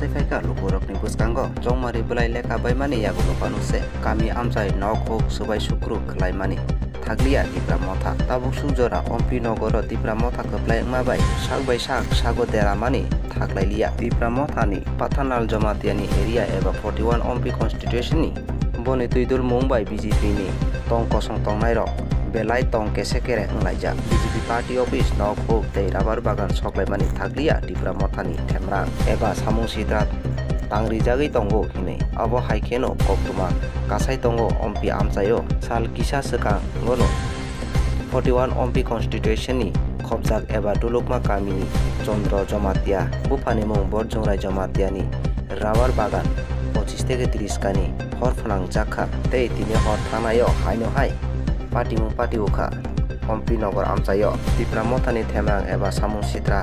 pasai faika lukurok ni buskango jongmari bulai leka baimani yago nupanuse kami amjai nokhok subai sukru khlaimani thaglia dipra motha tabuk sujora ompi nogoro dipra motha khlai mabai sakbai sak sago deramani thaglailia dipra mothani pathanal jamatiani area eba 41 ompi constitution ni boni tuidul mumbai BJP ni tong kosong tong nairok belai tong kesekere nglaija BJP party office nokhok tei rabar bagan soklaimani thaglia dipra mothani themrang eba samung sidrat tangri jagui tongo hine abo haikeno koktuma kasai tongo ompi amchayo sal kisa seka gono 41 ompi constitution ni khobjak eba dulukma kamini chondro jamatia bufani mung borjongrai jamatia ni rabar bagan 25 থেকে 30 kani hor phanang jakha tei tini hor thanayo haino hai party mung party ukha ompi nogor amchayo dipra mothani themrang eba samung sitra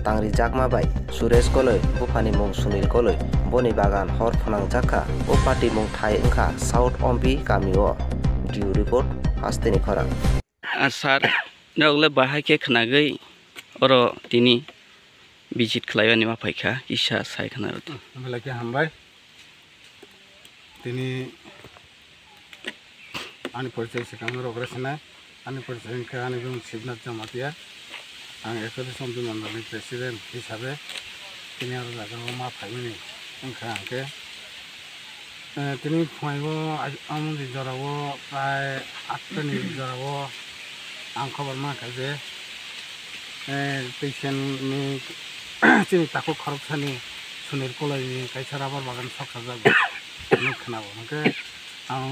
tangri jakma bai suresh koloi bufani mung sunil koloi boni bagan hor phanang jakha o party mung thai wngkha south ompi kamio due report hasteni khorang asar nogle bahai ke khnagei oro tini visit khlaibani ma phaikha isa sai khnaroti malake hambai tini ani परिचय sekang rograsna ani परिचय ke ani bung sibnat jamatia ang ekode sompi mandalni president hisabe tini aro jaga ma phaimani angkha angke tini phaibo amundi jorabo pray 8 ni jorabo ang khobor ma kaje patient ni tini taku khorokthani sunil kolai ni kaisa rabar bagan sokha jago ni khnabo angke ang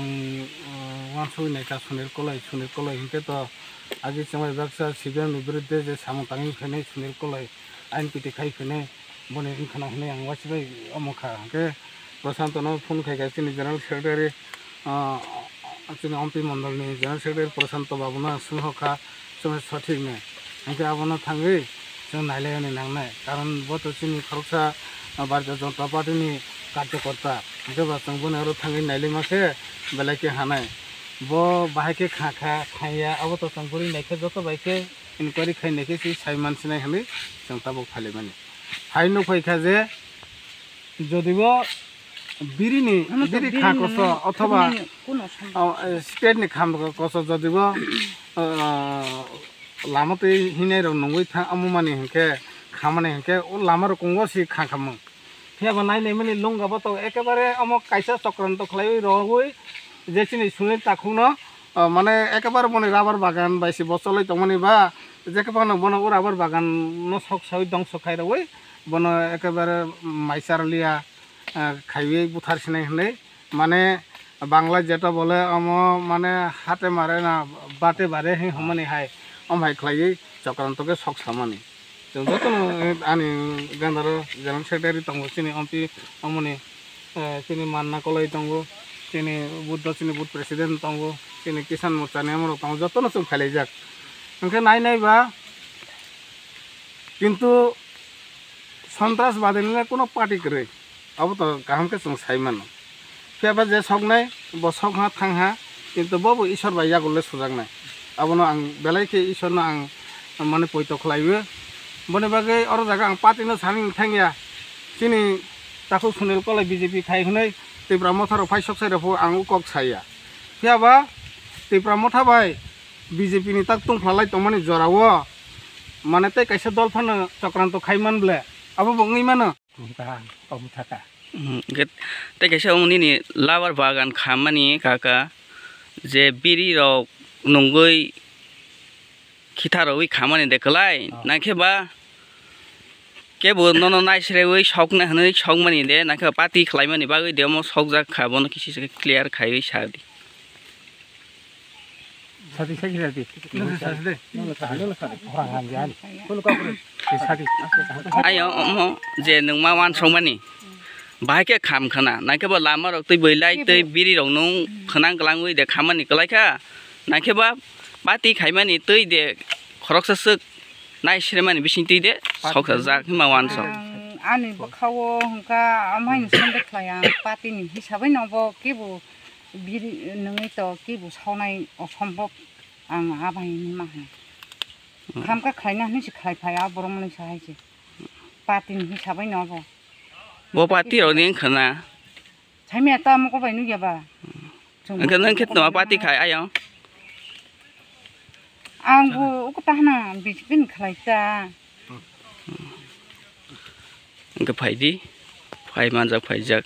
wansui naika sunil kolai hinke to agi chamai baksa CBM ni biruddhe je samutangi phene sunil kolai ain piti khai phene bone inkhana hne ang wasibai amokha angke prashanto no phone khai ga tini general secretary tini ompi mandal ni general secretary prashanto babu na sumhokha sumhe sothik ne angke abono thangi jong nailai ni nangnai karon boto tini khoroksa Bharatiya Janata Party ni कार्यकर्ता angke ba changbone aro thangi nailai make belai ke hanai bo bahai ke kha khaya abo to changbori naike joto baike inquiry khai naike si sai mansinai hali janta bo khale mani haino khaika je jodibo biri kha koso othoba state ni kham koso jodibo lamate hinai ro nongoi tha amumani hinke khamane hinke o lamar kongo si kha khamung Fiaba nailai mani longa bato ekebare amo kaisa chokranto khlai rogoi jechini sunil takhuno mane ekebare boni rabar bagan baisi bocholoi tongmani ba jekebano bono rabar bagan no sok sai dongso khairoi bono ekebare maisarlia খাইয়ে বুথার Sinai হলে মানে বাংলা যেটা বলে আমো মানে হাতে মারে না বাটে বারে হে হমানি হাই আমহাই খাইয়ে চক্রান্তকে সক সামানি যত আনি গান্ধার জেনারেল সেক্রেটারি তঙ্গ চিনি অম্পি অমনি চিনি মান্না কলাই তঙ্গ চিনি বুদ্ধ চিনি বুথ প্রেসিডেন্ট তঙ্গ চিনি কিষান মোর্চা নিয়মর তঙ্গ যত না সব খাইলাই যাক ওকে নাই বা কিন্তু সন্ত্রাসবাদী নিলে কোনো পার্টি করে अब तो गाहाम के जों साइमानो फियाबा जे सकनाय बो सकहा थांहा किन्तु बबो ईश्वर बाया गले सुजांनाय आबनो आं बेलायके ईश्वरनो आं माने पयत खलाइबो बने बागे अर जागा आं पार्टीनो सानि थांगिया सिनि ताखौ सुनिल कलाय बीजेपी खाइखनै तिब्रा मथारो फाइसक साइरफो आं उकक साइया फियाबा तिब्रा मथा बाय बीजेपी नि ताक तुंफ्लालाय तमानि जरावो माने तै कैसे दल फानो चक्रान्त खाइमानब्ले आबो बङै मानो ते कैसे उनी नि लावर बागान खामानि काका जे बिरी रो नंगै खिथारoi खामानि देखलाय नाखेबा केबो नन नाइसरेवै सकना हनै सकमानि दे नाखे पार्टी खलाइमानि बागै देमो सकजा खाबनो किसी से क्लियर खाइ सादि सादि सादि आयो अमो जे नोंमा वान संमानि बाहायके खाम खाना नाखेबा लामा रक तै बैलाय तै बिरि रक नों खनां गलाङै दे खामानि गलायखा नाखेबा पार्टी खाइमानि तै दे खरकससो नाइसरेमानि बिसिं तै दे सकजा जाखि मा वान सक आनि बखावो हंका आमाइन सन्देख लाया पार्टी नि हिसाबै नबो केबो बिरि नोङै त केबो सावनाय असम्भव आं आबायनि माहा खामका खायना हनैसो खायफाया बरमनि साहायसो पार्टी नि हिसाबै नबो bo party ro ning khana sai me ta mo ko bai nu ya ba angka nang khet no party khai ayo ang bu ko ta na bi bin khlai ta angka phai di phai man jak phai jak